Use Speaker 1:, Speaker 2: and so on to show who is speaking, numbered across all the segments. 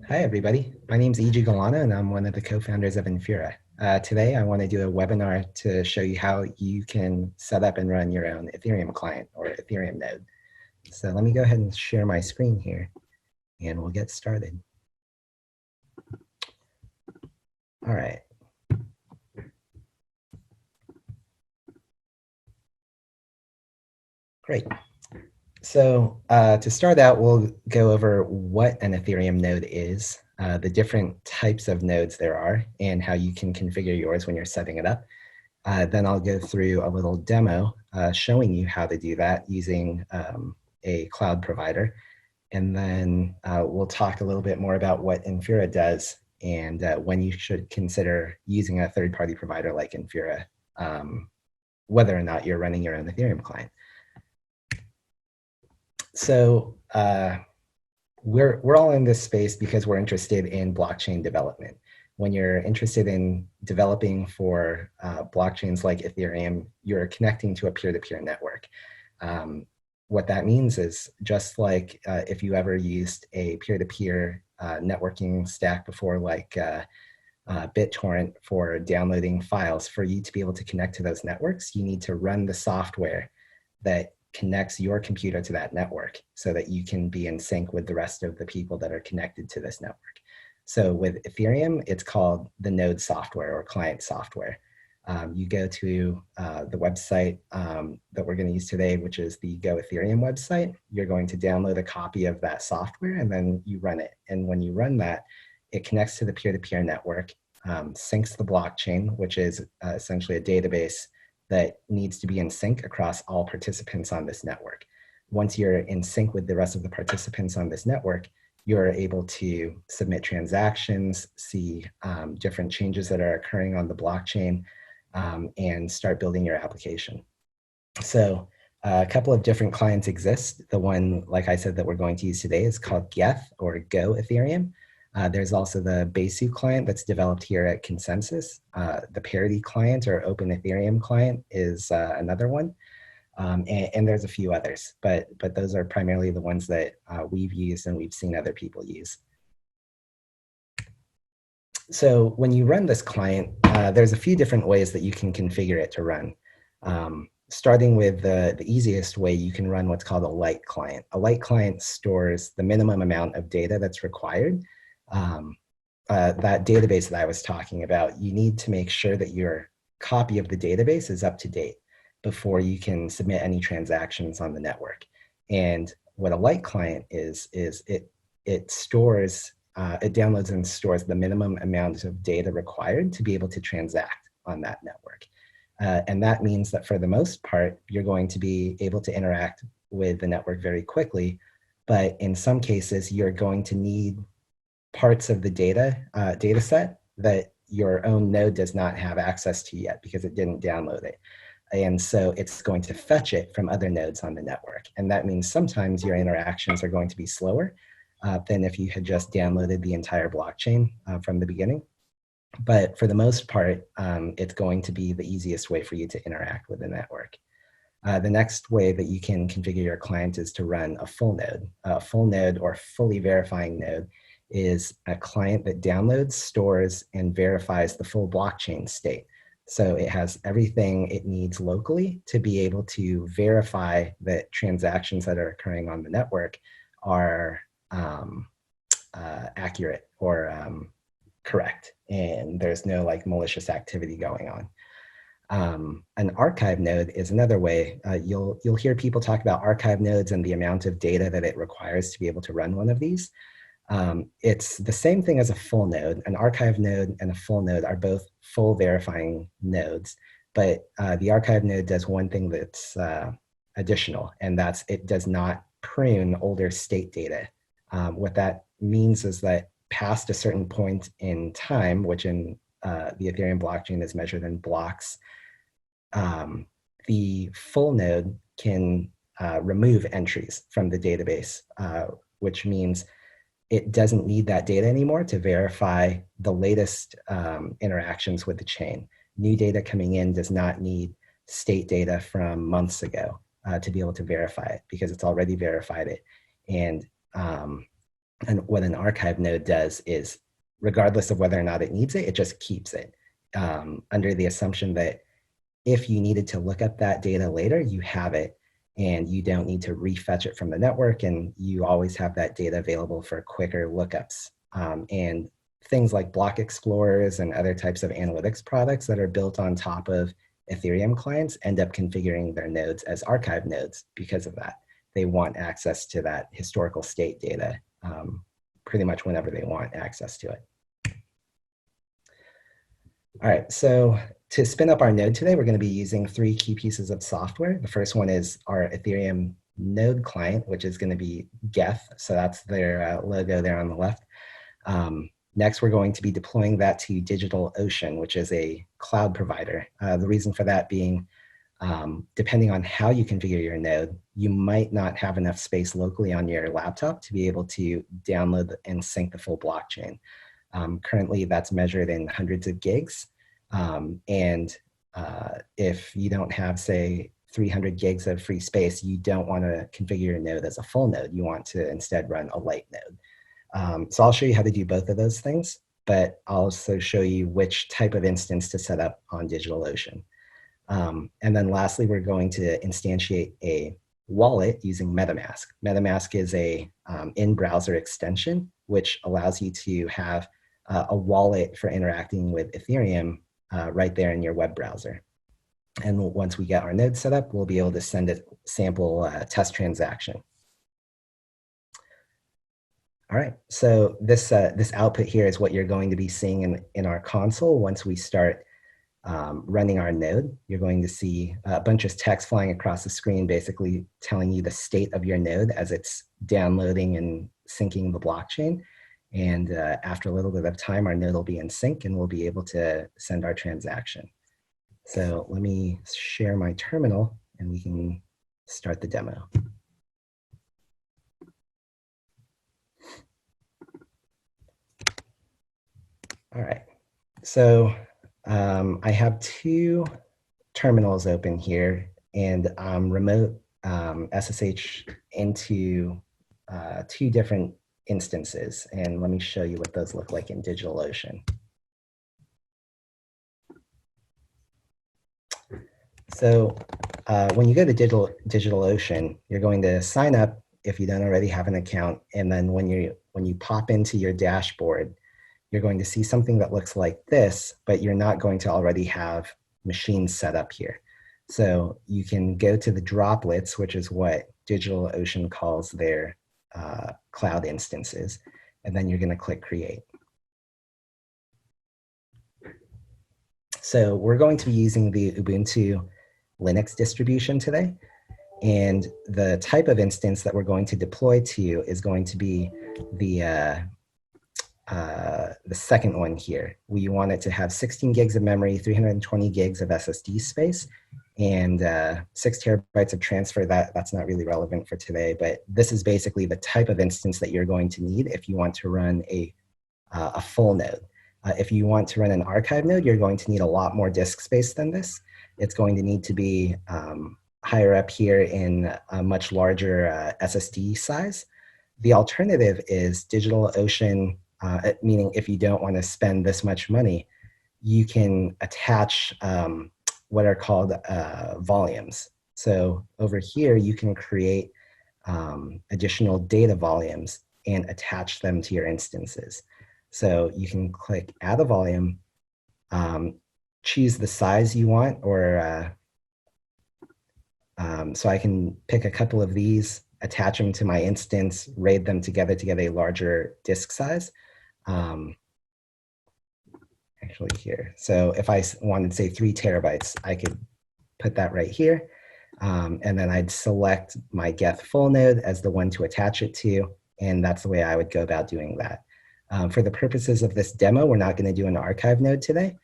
Speaker 1: Hi, everybody. My name is Iji Galana, and I'm one of the co-founders of Infura. Today, I want to do a webinar to show you how you can set up and run your own Ethereum client or Ethereum node. So let me go ahead and share my screen here, and we'll get started. All right. Great. So to start out, we'll go over what an Ethereum node is, the different types of nodes there are, and how you can configure yours when you're setting it up. Then I'll go through a little demo showing you how to do that using a cloud provider. And then we'll talk a little bit more about what Infura does and when you should consider using a third-party provider like Infura, whether or not you're running your own Ethereum client. So we're all in this space because we're interested in blockchain development. When you're interested in developing for blockchains like Ethereum, you're connecting to a peer-to-peer network. What that means is just like if you ever used a peer-to-peer networking stack before, like BitTorrent for downloading files, for you to be able to connect to those networks, you need to run the software that connects your computer to that network so that you can be in sync with the rest of the people that are connected to this network. So with Ethereum, it's called the node software or client software. You go to the website that we're going to use today, which is the Go Ethereum website. You're going to download a copy of that software and then you run it. And when you run that, it connects to the peer-to-peer network, syncs the blockchain, which is essentially a database that needs to be in sync across all participants on this network. Once you're in sync with the rest of the participants on this network, you're able to submit transactions, see different changes that are occurring on the blockchain, and start building your application. So a couple of different clients exist. The one, like I said, that we're going to use today is called Geth or Go Ethereum. There's also the Besu client that's developed here at Consensus. The Parity client or Open Ethereum client is another one. And there's a few others, but those are primarily the ones that we've used and we've seen other people use. So when you run this client, there's a few different ways that you can configure it to run. Starting with the easiest way, you can run what's called a light client. A light client stores the minimum amount of data that's required. That database that I was talking about, you need to make sure that your copy of the database is up to date before you can submit any transactions on the network. And what a light client is it stores, it downloads and stores the minimum amount of data required to be able to transact on that network. And that means that for the most part, you're going to be able to interact with the network very quickly. But in some cases, you're going to need parts of the data set that your own node does not have access to yet because it didn't download it. And so it's going to fetch it from other nodes on the network. And that means sometimes your interactions are going to be slower than if you had just downloaded the entire blockchain from the beginning. But for the most part, it's going to be the easiest way for you to interact with the network. The next way that you can configure your client is to run a full node. A full node or fully verifying node is a client that downloads, stores, and verifies the full blockchain state. So it has everything it needs locally to be able to verify that transactions that are occurring on the network are accurate or correct, and there's no like malicious activity going on. An archive node is another way. You'll hear people talk about archive nodes and the amount of data that it requires to be able to run one of these. It's the same thing as a full node. An archive node and a full node are both full verifying nodes, but the archive node does one thing that's additional, and that's it does not prune older state data. What that means is that past a certain point in time, which in the Ethereum blockchain is measured in blocks, the full node can remove entries from the database, which means it doesn't need that data anymore to verify the latest interactions with the chain. New data coming in does not need state data from months ago to be able to verify it because it's already verified it. And And what an archive node does is, regardless of whether or not it needs it, it just keeps it under the assumption that if you needed to look up that data later, you have it and you don't need to refetch it from the network, and you always have that data available for quicker lookups. And things like block explorers and other types of analytics products that are built on top of Ethereum clients end up configuring their nodes as archive nodes because of that. They want access to that historical state data pretty much whenever they want access to it. All right, so to spin up our node today, we're going to be using 3 key pieces of software. The first one is our Ethereum Node client, which is going to be Geth. So that's their logo there on the left. Next, we're going to be deploying that to DigitalOcean, which is a cloud provider. The reason for that being, depending on how you configure your node, you might not have enough space locally on your laptop to be able to download and sync the full blockchain. Currently, that's measured in hundreds of gigs. If you don't have, say, 300 gigs of free space, you don't want to configure your node as a full node. You want to instead run a light node. So I'll show you how to do both of those things, but I'll also show you which type of instance to set up on DigitalOcean. And then lastly, we're going to instantiate a wallet using MetaMask. MetaMask is a in-browser extension, which allows you to have a wallet for interacting with Ethereum right there in your web browser. And once we get our node set up, we'll be able to send a sample test transaction. All right, so this output here is what you're going to be seeing in our console. Once we start running our node, you're going to see a bunch of text flying across the screen, basically telling you the state of your node as it's downloading and syncing the blockchain. And after a little bit of time, our node will be in sync and we'll be able to send our transaction. So let me share my terminal and we can start the demo. All right, so I have 2 terminals open here, and I'm remote SSH into 2 different instances. And let me show you what those look like in DigitalOcean. So when you go to DigitalOcean, you're going to sign up if you don't already have an account. And then when you pop into your dashboard, you're going to see something that looks like this, but you're not going to already have machines set up here. So you can go to the droplets, which is what DigitalOcean calls their cloud instances, and then you're going to click create. So we're going to be using the Ubuntu Linux distribution today, and the type of instance that we're going to deploy to is going to be the second one here. We want it to have 16 gigs of memory, 320 gigs of SSD space, and 6 terabytes of transfer. That's not really relevant for today, but this is basically the type of instance that you're going to need if you want to run a full node. If you want to run an archive node, you're going to need a lot more disk space than this. It's going to need to be higher up here in a much larger SSD size. The alternative is DigitalOcean, meaning if you don't want to spend this much money, you can attach what are called volumes. So over here, you can create additional data volumes and attach them to your instances. So you can click add a volume, choose the size you want, or so I can pick a couple of these, attach them to my instance, RAID them together to get a larger disk size. Actually here. So if I wanted, say, 3 terabytes, I could put that right here. And then I'd select my Geth full node as the one to attach it to. And that's the way I would go about doing that. For the purposes of this demo, we're not going to do an archive node today.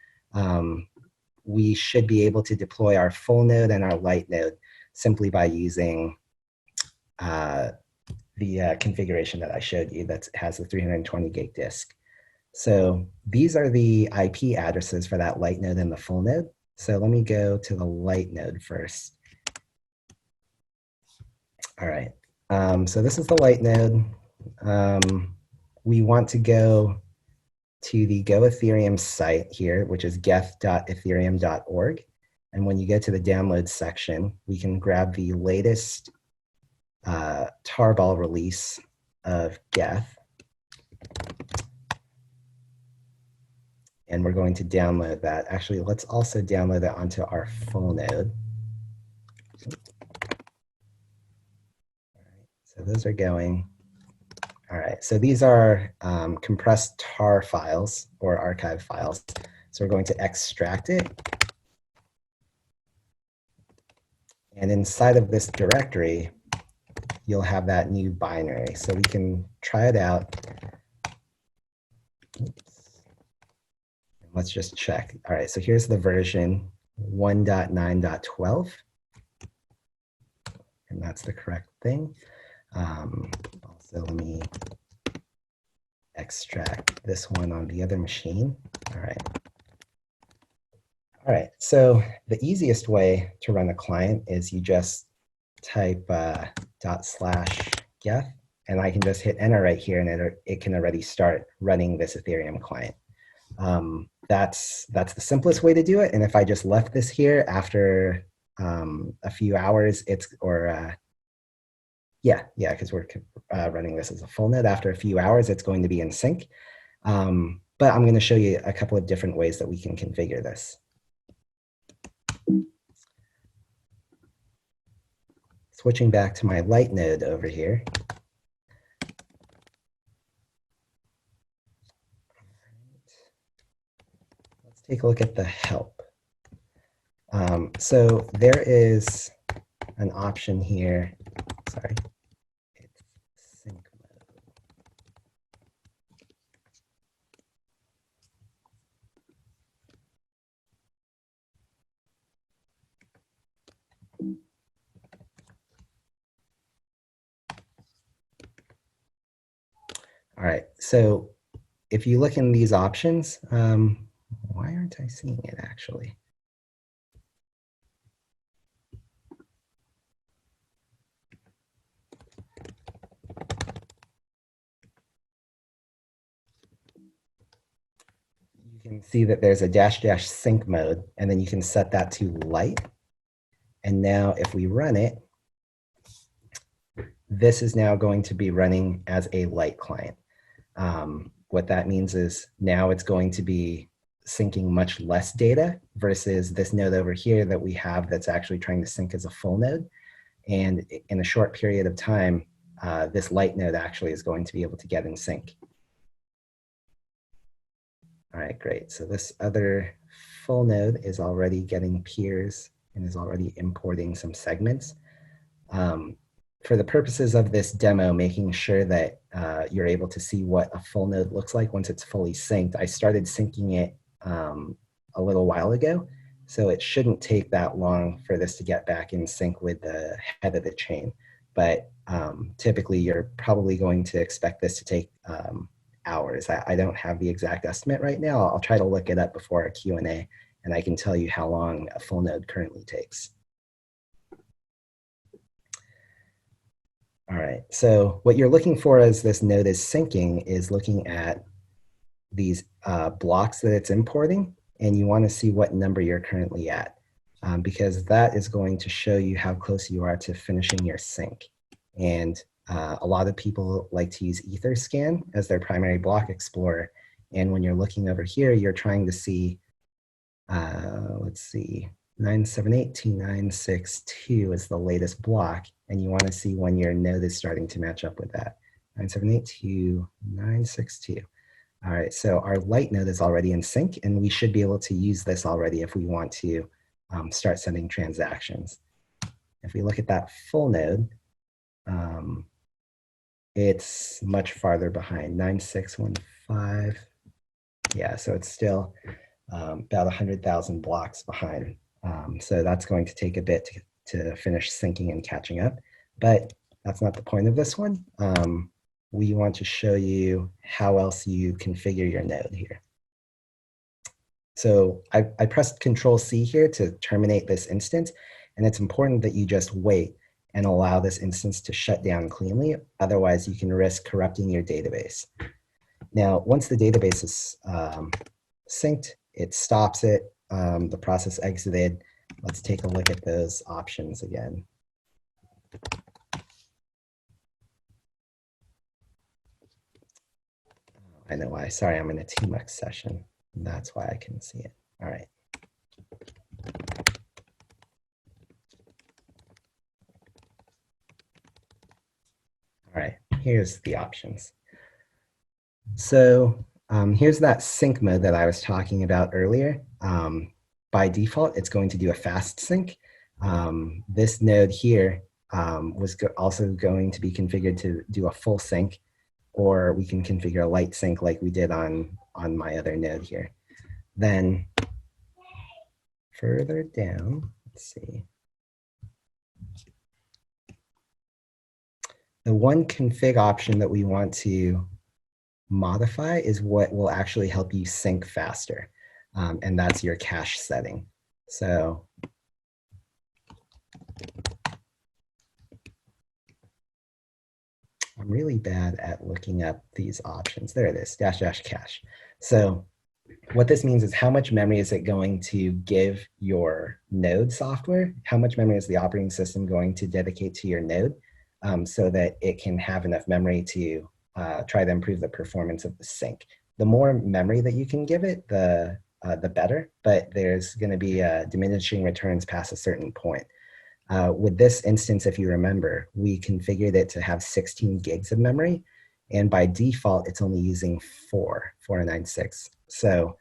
Speaker 1: We should be able to deploy our full node and our light node simply by using the configuration that I showed you that has the 320 gig disk. So these are the IP addresses for that light node and the full node. So let me go to the light node first. All right, so this is the light node. we want to go to the Go Ethereum site here, which is geth.ethereum.org. And when you go to the download section, we can grab the latest tarball release of Geth. And we're going to download that. Actually, let's also download it onto our full node. All right, so those are going. All right, so these are compressed tar files or archive files. So we're going to extract it. And inside of this directory, you'll have that new binary. So we can try it out. Oops. Let's just check. All right, so here's the version 1.9.12. And that's the correct thing. Also, let me extract this one on the other machine. All right. All right, so the easiest way to run a client is you just type /geth, and I can just hit enter right here, and it can already start running this Ethereum client. That's the simplest way to do it. And if I just left this here after a few hours, because we're running this as a full node, after a few hours, it's going to be in sync. But I'm going to show you a couple of different ways that we can configure this. Switching back to my light node over here. Let's take a look at the help. So there is an option here. Sorry, it's sync mode. All right, so if you look in these options, why aren't I seeing it actually? You can see that there's a -- sync mode, and then you can set that to light. And now if we run it, this is now going to be running as a light client. What that means is now it's going to be syncing much less data versus this node over here that we have that's actually trying to sync as a full node. And in a short period of time, this light node actually is going to be able to get in sync. All right, great. So this other full node is already getting peers and is already importing some segments. For the purposes of this demo, making sure that you're able to see what a full node looks like once it's fully synced, I started syncing it a little while ago, so it shouldn't take that long for this to get back in sync with the head of the chain. But typically, you're probably going to expect this to take hours. I don't have the exact estimate right now. I'll try to look it up before our Q&A, and I can tell you how long a full node currently takes. All right, so what you're looking for as this node is syncing is looking at these blocks that it's importing, and you want to see what number you're currently at, because that is going to show you how close you are to finishing your sync. And a lot of people like to use Etherscan as their primary block explorer, and when you're looking over here, you're trying to see, let's see, 9782962 is the latest block, and you want to see when your node is starting to match up with that. 9782962. All right, so our light node is already in sync, and we should be able to use this already if we want to start sending transactions. If we look at that full node, it's much farther behind, 9615. Yeah, so it's still about 100,000 blocks behind. So that's going to take a bit to finish syncing and catching up, but that's not the point of this one. We want to show you how else you configure your node here. So I pressed Control-C here to terminate this instance, and it's important that you just wait and allow this instance to shut down cleanly. Otherwise, you can risk corrupting your database. Now, once the database is synced, it stops it. The process exited. Let's take a look at those options again. I know why. Sorry, I'm in a TMUX session. That's why I can see it. All right. All right, here's the options. So here's that sync mode that I was talking about earlier. By default, it's going to do a fast sync. This node here was also going to be configured to do a full sync, or we can configure a light sync like we did on my other node here. Then further down, let's see. The one config option that we want to modify is what will actually help you sync faster. And that's your cache setting. So I'm really bad at looking up these options. There it is, -- cache. So what this means is how much memory is it going to give your node software? How much memory is the operating system going to dedicate to your node so that it can have enough memory to try to improve the performance of the sync? The more memory that you can give it, the better, but there's going to be diminishing returns past a certain point. With this instance, if you remember, we configured it to have 16 gigs of memory, and by default, it's only using 496. So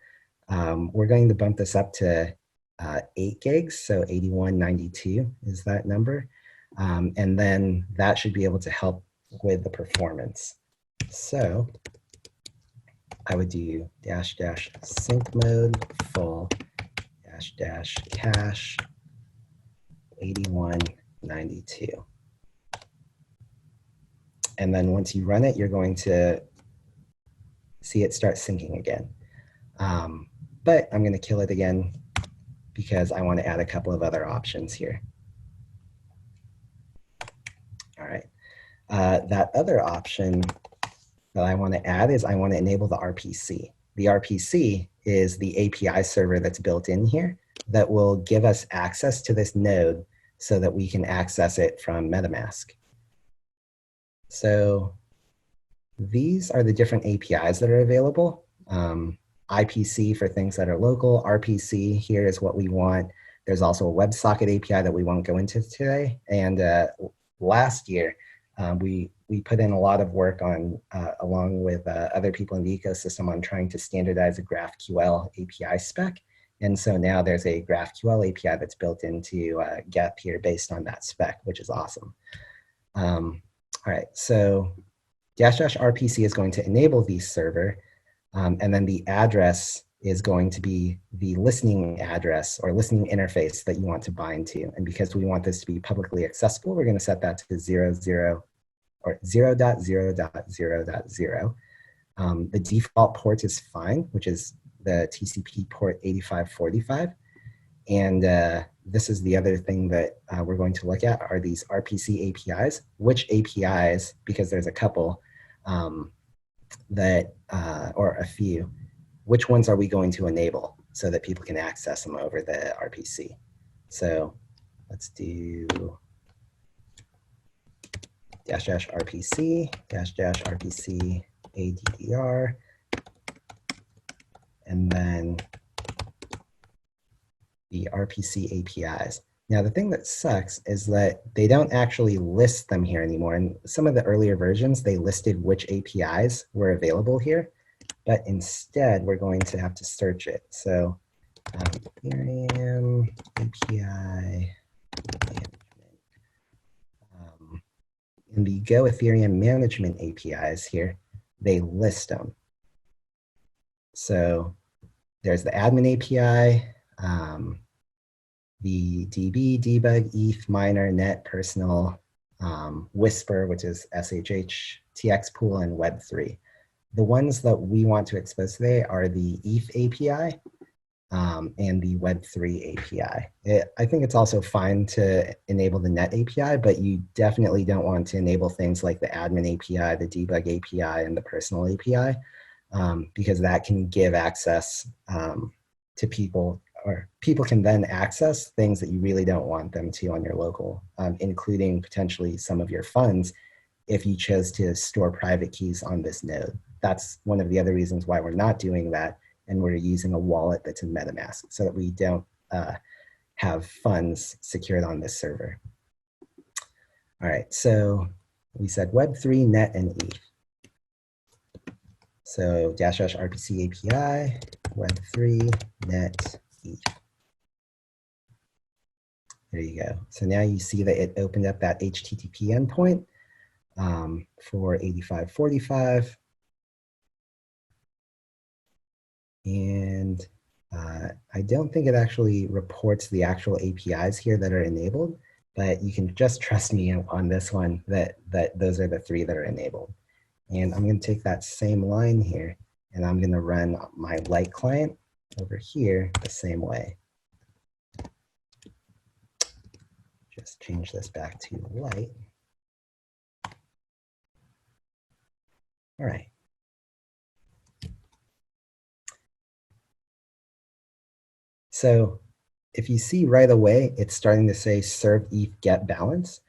Speaker 1: we're going to bump this up to 8 gigs, so 8192 is that number. And then that should be able to help with the performance. So I would do -- sync mode full -- cache 8192. And then once you run it, you're going to see it start syncing again. But I'm going to kill it again because I want to add a couple of other options here. All right. That other option that I want to add is I want to enable the RPC. The RPC is the API server that's built in here that will give us access to this node so that we can access it from MetaMask. So these are the different APIs that are available. IPC for things that are local. RPC here is what we want. There's also a WebSocket API that we won't go into today. And last year, we put in a lot of work on, along with other people in the ecosystem, on trying to standardize a GraphQL API spec. And so now there's a GraphQL API that's built into Geth here based on that spec, which is awesome. All right, so -- RPC is going to enable the server, and then the address is going to be the listening address or listening interface that you want to bind to. And because we want this to be publicly accessible, we're going to set that to 0.0 or 0.0.0.0. The default port is fine, which is the TCP port 8545. And this is the other thing that we're going to look at are these RPC APIs. Which APIs, because there's a couple that, or a few, which ones are we going to enable so that people can access them over the RPC? So let's do -- RPC, -- RPC ADDR, and then the RPC APIs. Now, the thing that sucks is that they don't actually list them here anymore. In some of the earlier versions, they listed which APIs were available here, but instead, we're going to have to search it. So Ethereum API management. In the Go Ethereum management APIs here, they list them. So there's the admin API, the DB, debug, ETH, miner, net, personal, Whisper, which is SHH, TX pool, and Web3. The ones that we want to expose today are the ETH API and the Web3 API. I think it's also fine to enable the net API, but you definitely don't want to enable things like the admin API, the debug API, and the personal API. because that can give access to people, or people can then access things that you really don't want them to on your local, including potentially some of your funds if you chose to store private keys on this node. That's one of the other reasons why we're not doing that, and we're using a wallet that's in MetaMask so that we don't have funds secured on this server. All right, so we said Web3, Net, and ETH. So -- RPC API, Web3, Net, ETH. There you go. So now you see that it opened up that HTTP endpoint for 8545. And I don't think it actually reports the actual APIs here that are enabled, but you can just trust me on this one that those are the 3 that are enabled. And I'm going to take that same line here, and I'm going to run my light client over here the same way. Just change this back to light. All right. So if you see right away, it's starting to say serve ETH get balance.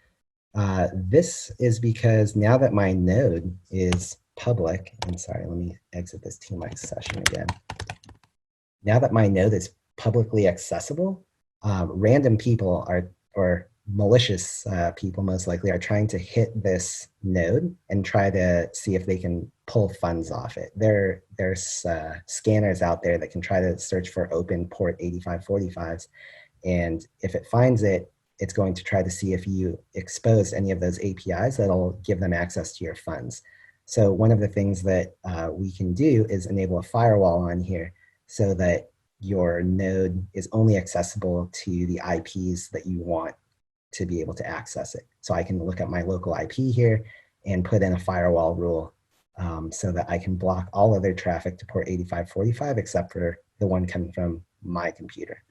Speaker 1: This is because now that my node is public, and sorry, let me exit this TMX session again. Now that my node is publicly accessible, random people or malicious people most likely are trying to hit this node and try to see if they can pull funds off it. There's scanners out there that can try to search for open port 8545s, and if it finds it, it's going to try to see if you exposed any of those APIs that'll give them access to your funds. So one of the things that we can do is enable a firewall on here so that your node is only accessible to the IPs that you want to be able to access it. So I can look at my local IP here and put in a firewall rule so that I can block all other traffic to port 8545 except for the one coming from my computer.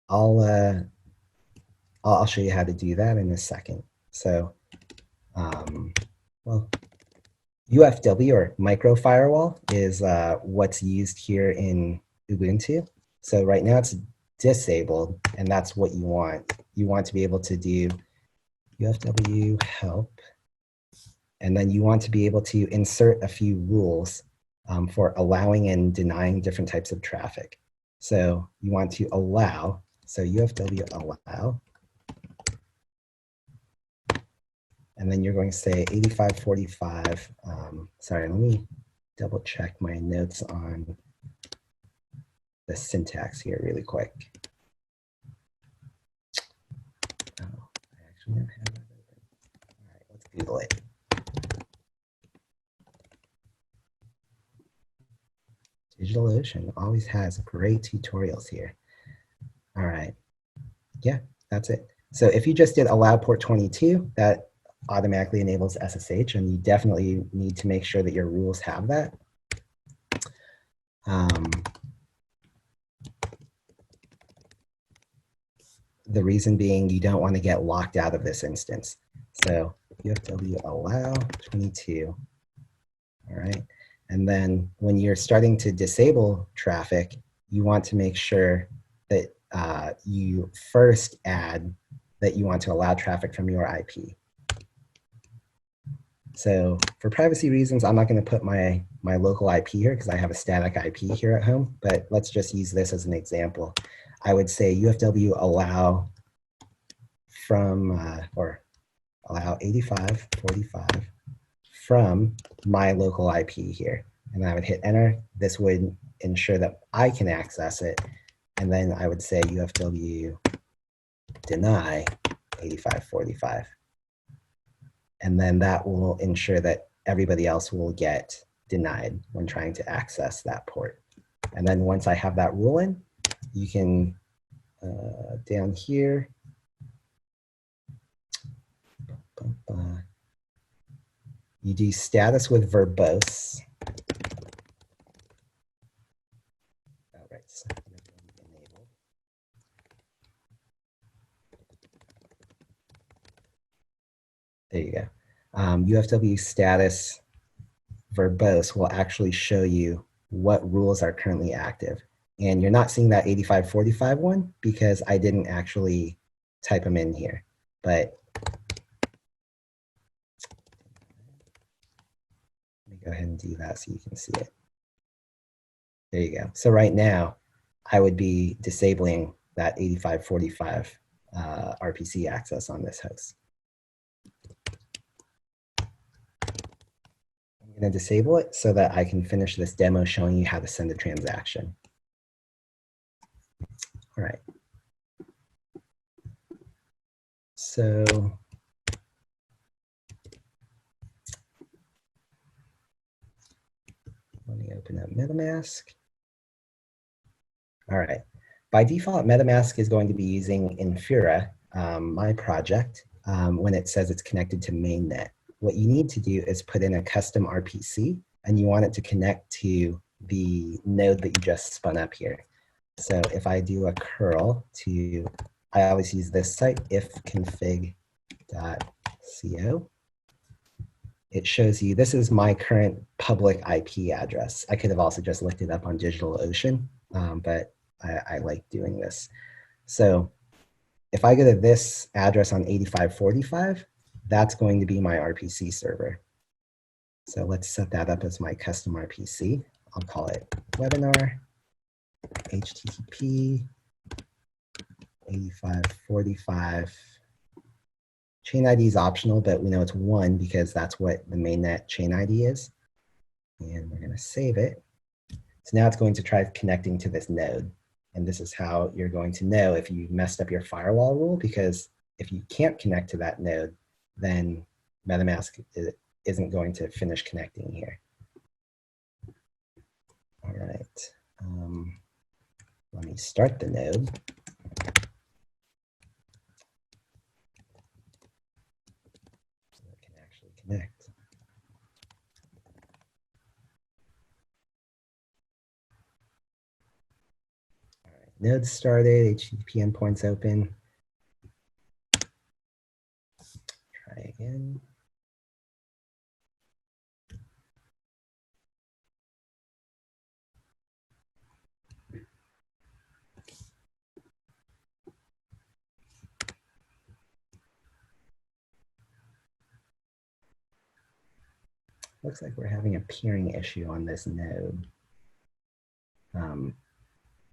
Speaker 1: I'll show you how to do that in a second. So, well, UFW or micro firewall is what's used here in Ubuntu. So right now it's disabled, and that's what you want. You want to be able to do UFW help, and then you want to be able to insert a few rules for allowing and denying different types of traffic. So you want to allow, so UFW allow, and then you're going to say 8545. Sorry, let me double check my notes on the syntax here really quick. Oh, I actually don't have that open. All right, let's Google it. DigitalOcean always has great tutorials here. All right, yeah, that's it. So if you just did allow port 22, that automatically enables SSH, and you definitely need to make sure that your rules have that. The reason being you don't want to get locked out of this instance. So UFW allow 22, all right? And then when you're starting to disable traffic, you want to make sure that you first add that you want to allow traffic from your IP. So for privacy reasons, I'm not going to put my local IP here because I have a static IP here at home, but let's just use this as an example. I would say UFW allow from, or allow 8545 from my local IP here. And I would hit enter. This would ensure that I can access it. And then I would say UFW deny 8545. And then that will ensure that everybody else will get denied when trying to access that port. And then once I have that rule in, you can, down here, you do status with verbose. All right, so enable. There you go. UFW status verbose will actually show you what rules are currently active. And you're not seeing that 8545 one because I didn't actually type them in here. But let me go ahead and do that so you can see it. There you go. So right now, I would be disabling that 8545 RPC access on this host. I'm going to disable it so that I can finish this demo showing you how to send a transaction. All right. So let me open up MetaMask. All right. By default, MetaMask is going to be using Infura, my project, when it says it's connected to mainnet. What you need to do is put in a custom RPC, and you want it to connect to the node that you just spun up here. So if I do a curl to, I always use this site, ifconfig.co. It shows you, this is my current public IP address. I could have also just looked it up on DigitalOcean, but I like doing this. So if I go to this address on 8545, that's going to be my RPC server. So let's set that up as my custom RPC. I'll call it webinar HTTP 8545. Chain ID is optional, but we know it's 1 because that's what the mainnet chain ID is. And we're going to save it. So now it's going to try connecting to this node. And this is how you're going to know if you messed up your firewall rule, because if you can't connect to that node, then MetaMask isn't going to finish connecting here. All right. Let me start the node. So it can actually connect. All right. Node started, HTTP endpoints open. Try again. Looks like we're having a peering issue on this node.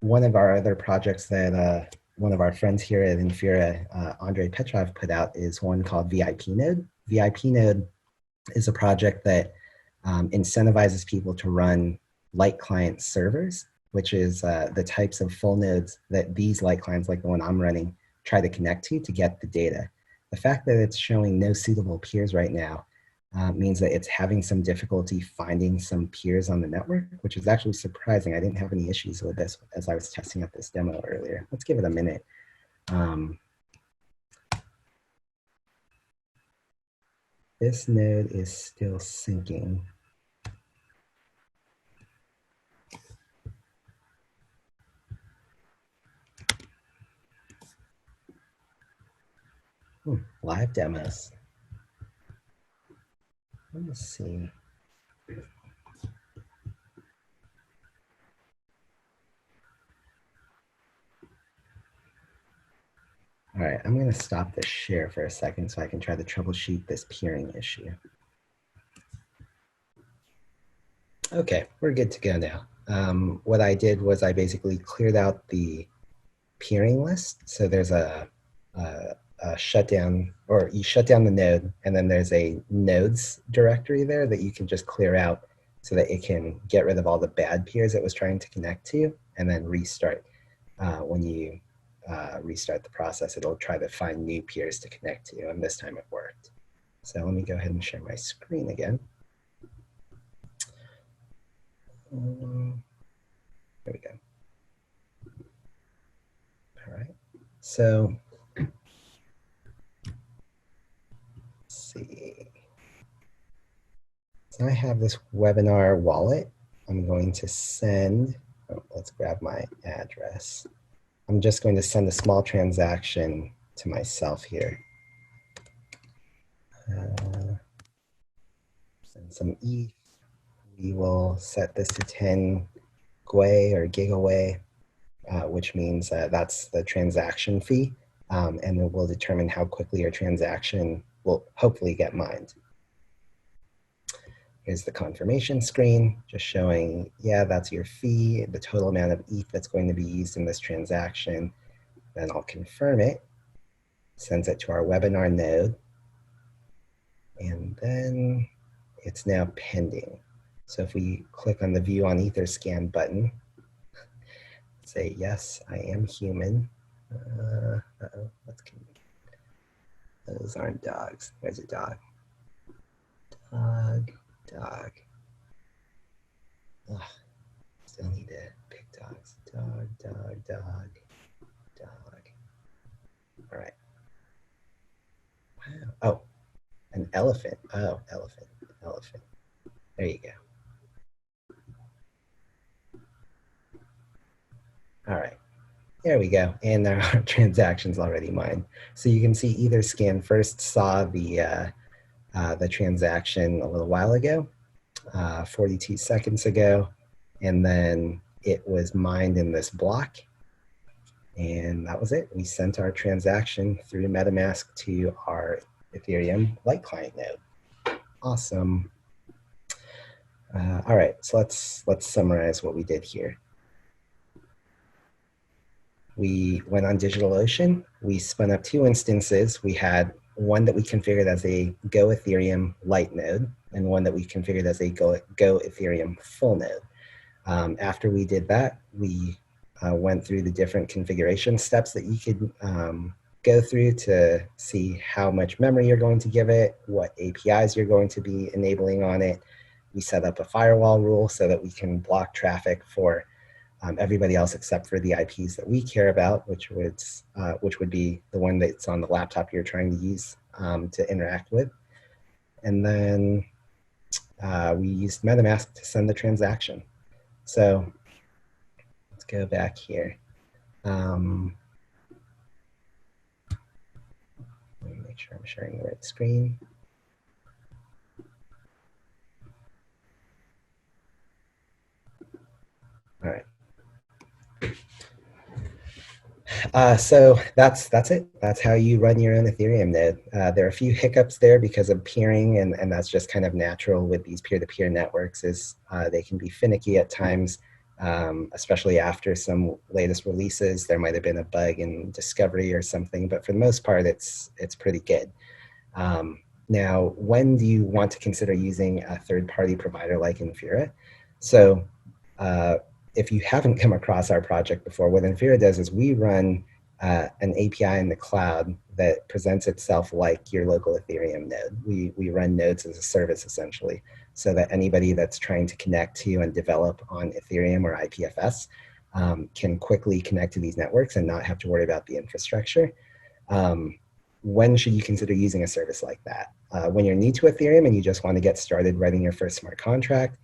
Speaker 1: One of our other projects that one of our friends here at Infura, Andre Petrov, put out is one called VIP Node. VIP Node is a project that incentivizes people to run light client servers, which is the types of full nodes that these light clients, like the one I'm running, try to connect to get the data. The fact that it's showing no suitable peers right now means that it's having some difficulty finding some peers on the network, which is actually surprising. I didn't have any issues with this as I was testing out this demo earlier. Let's give it a minute. This node is still syncing. Live demos. Let me see. All right, I'm going to stop the share for a second so I can try to troubleshoot this peering issue. Okay, we're good to go now. What I did was I basically cleared out the peering list. So there's a shutdown, or you shut down the node, and then there's a nodes directory there that you can just clear out so that it can get rid of all the bad peers it was trying to connect to, and then restart. When you restart the process, it'll try to find new peers to connect to, and this time it worked. So let me go ahead and share my screen again. There we go. All right, so let's see. So I have this webinar wallet. I'm going to send, let's grab my address. I'm just going to send a small transaction to myself here. Send some ETH. We will set this to 10 gwei or gigawei, which means that's the transaction fee, and it will determine how quickly your transaction will hopefully get mined. Here's the confirmation screen, just showing, yeah, that's your fee, the total amount of ETH that's going to be used in this transaction. Then I'll confirm it, sends it to our webinar node, and then it's now pending. So if we click on the View on Etherscan button, say, yes, I am human. Uh-oh, those aren't dogs. There's a dog. Dog, dog. Ugh, still need to pick dogs. Dog, dog, dog, dog. All right. Wow. Oh, an elephant. Oh, elephant, elephant. There you go. All right. There we go. And our transaction's already mined. So you can see Etherscan first saw the transaction a little while ago, 42 seconds ago, and then it was mined in this block. And that was it. We sent our transaction through MetaMask to our Ethereum Light Client node. Awesome. All right, so let's summarize what we did here. We went on DigitalOcean. We spun up 2 instances. We had one that we configured as a Go Ethereum Light node and one that we configured as a Go Ethereum full node. After we did that, we went through the different configuration steps that you could go through to see how much memory you're going to give it, what APIs you're going to be enabling on it. We set up a firewall rule so that we can block traffic for everybody else except for the IPs that we care about, which would be the one that's on the laptop you're trying to use to interact with. And then we used MetaMask to send the transaction. So let's go back here. Let me make sure I'm sharing the right screen. All right. So that's it. That's how you run your own Ethereum node. There are a few hiccups there because of peering, and that's just kind of natural with these peer-to-peer networks. Is they can be finicky at times, especially after some latest releases. There might have been a bug in discovery or something, but for the most part, it's pretty good. Now, when do you want to consider using a third-party provider like Infura? So if you haven't come across our project before, what Infura does is we run an API in the cloud that presents itself like your local Ethereum node. We run nodes as a service, essentially, so that anybody that's trying to connect to and develop on Ethereum or IPFS can quickly connect to these networks and not have to worry about the infrastructure. When should you consider using a service like that? When you're new to Ethereum and you just want to get started writing your first smart contract,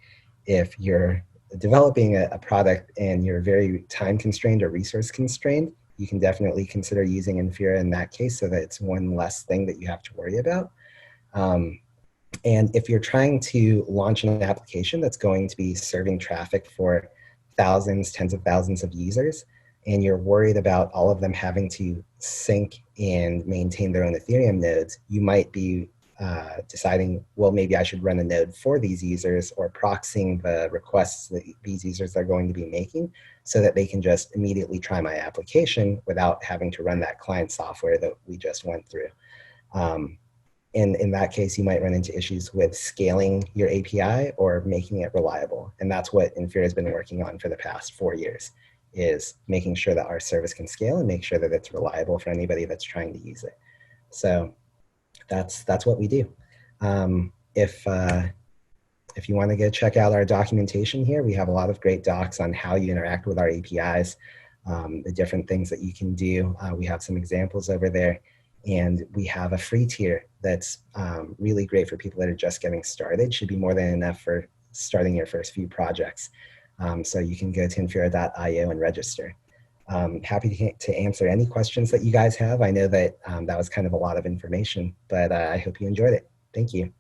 Speaker 1: if you're developing a product and you're very time constrained or resource constrained, you can definitely consider using Infura in that case so that it's one less thing that you have to worry about. And if you're trying to launch an application that's going to be serving traffic for thousands, tens of thousands of users, and you're worried about all of them having to sync and maintain their own Ethereum nodes, you might be deciding, well, maybe I should run a node for these users or proxying the requests that these users are going to be making so that they can just immediately try my application without having to run that client software that we just went through. In that case, you might run into issues with scaling your API or making it reliable. And that's what Infura has been working on for the past 4 years, is making sure that our service can scale and make sure that it's reliable for anybody that's trying to use it. So that's what we do. If you want to go check out our documentation here, we have a lot of great docs on how you interact with our APIs, the different things that you can do. We have some examples over there, and we have a free tier that's really great for people that are just getting started. Should be more than enough for starting your first few projects. So you can go to infura.io and register. Happy to answer any questions that you guys have. I know that that was kind of a lot of information, but I hope you enjoyed it. Thank you.